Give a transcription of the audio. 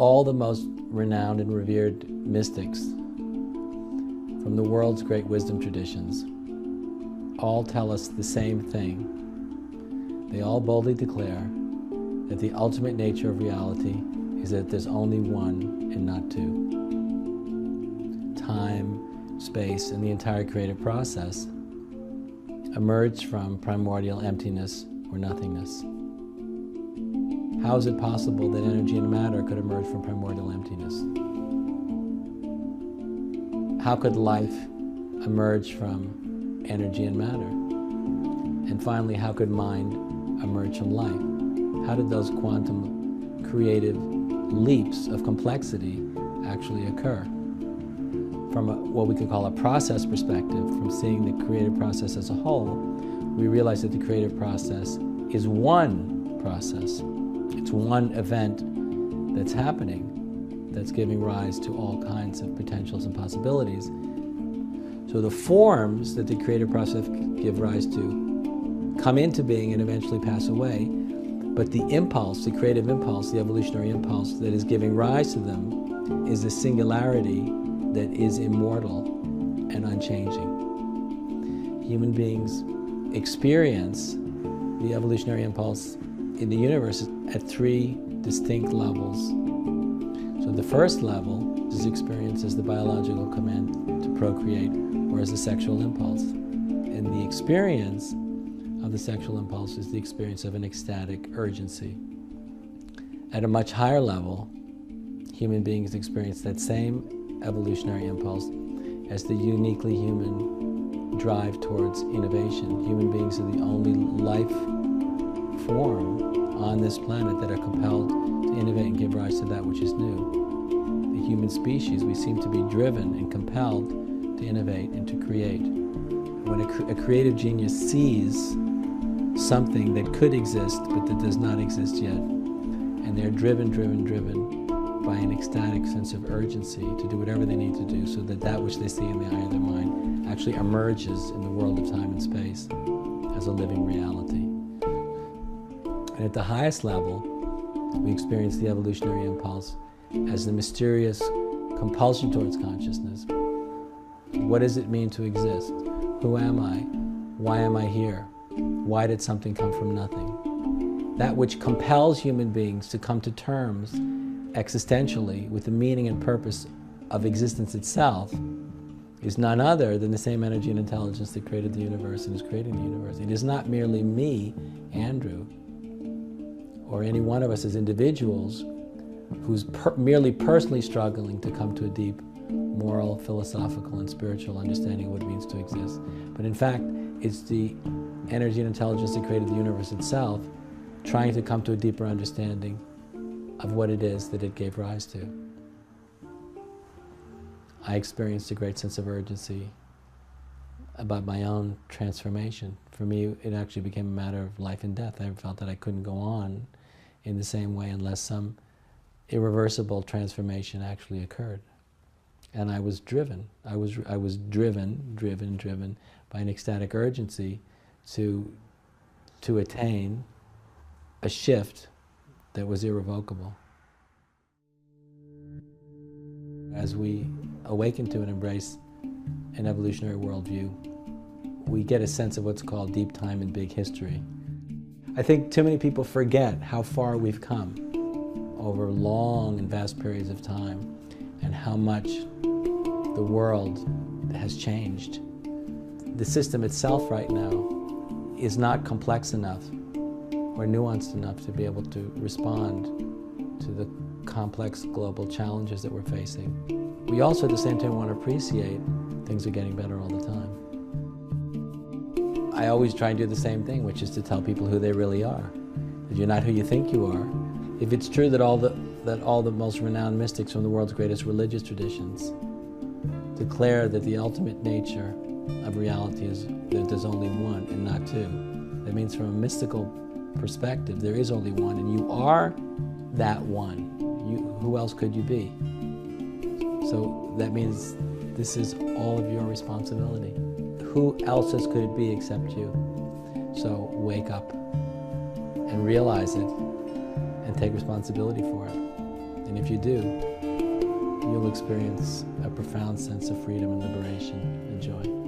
All the most renowned and revered mystics from the world's great wisdom traditions all tell us the same thing. They all boldly declare that the ultimate nature of reality is that there's only one and not two. Time, space, and the entire creative process emerged from primordial emptiness or nothingness. How is it possible that energy and matter could emerge from primordial emptiness? How could life emerge from energy and matter? And finally, how could mind emerge from life? How did those quantum creative leaps of complexity actually occur? From what we could call a process perspective, from seeing the creative process as a whole, we realize that the creative process is one process. It's one event that's happening, that's giving rise to all kinds of potentials and possibilities. So the forms that the creative process give rise to come into being and eventually pass away, but the impulse, the creative impulse, the evolutionary impulse that is giving rise to them is a singularity that is immortal and unchanging. Human beings experience the evolutionary impulse in the universe at three distinct levels. So the first level is experienced as the biological command to procreate or as a sexual impulse. And the experience of the sexual impulse is the experience of an ecstatic urgency. At a much higher level, human beings experience that same evolutionary impulse as the uniquely human drive towards innovation. Human beings are the only life form on this planet that are compelled to innovate and give rise to that which is new. The human species, we seem to be driven and compelled to innovate and to create. When a creative genius sees something that could exist but that does not exist yet, and they're driven by an ecstatic sense of urgency to do whatever they need to do so that that which they see in the eye of their mind actually emerges in the world of time and space as a living reality. And at the highest level, we experience the evolutionary impulse as the mysterious compulsion towards consciousness. What does it mean to exist? Who am I? Why am I here? Why did something come from nothing? That which compels human beings to come to terms existentially with the meaning and purpose of existence itself is none other than the same energy and intelligence that created the universe and is creating the universe. It is not merely me, Andrew, or any one of us as individuals who's merely personally struggling to come to a deep moral, philosophical, and spiritual understanding of what it means to exist. But in fact, it's the energy and intelligence that created the universe itself trying to come to a deeper understanding of what it is that it gave rise to. I experienced a great sense of urgency about my own transformation. For me, it actually became a matter of life and death. I felt that I couldn't go on in the same way unless some irreversible transformation actually occurred. And I was driven. I was driven by an ecstatic urgency to attain a shift that was irrevocable. As we awaken to and embrace an evolutionary worldview, we get a sense of what's called deep time and big history. I think too many people forget how far we've come over long and vast periods of time and how much the world has changed. The system itself right now is not complex enough or nuanced enough to be able to respond to the complex global challenges that we're facing. We also at the same time want to appreciate things are getting better all the time. I always try and do the same thing, which is to tell people who they really are. That you're not who you think you are. If it's true that all the most renowned mystics from the world's greatest religious traditions declare that the ultimate nature of reality is that there's only one and not two, that means from a mystical perspective, there is only one, and you are that one. Who else could you be? So that means this is all of your responsibility. Who else's could it be except you? So wake up and realize it and take responsibility for it. And if you do, you'll experience a profound sense of freedom and liberation and joy.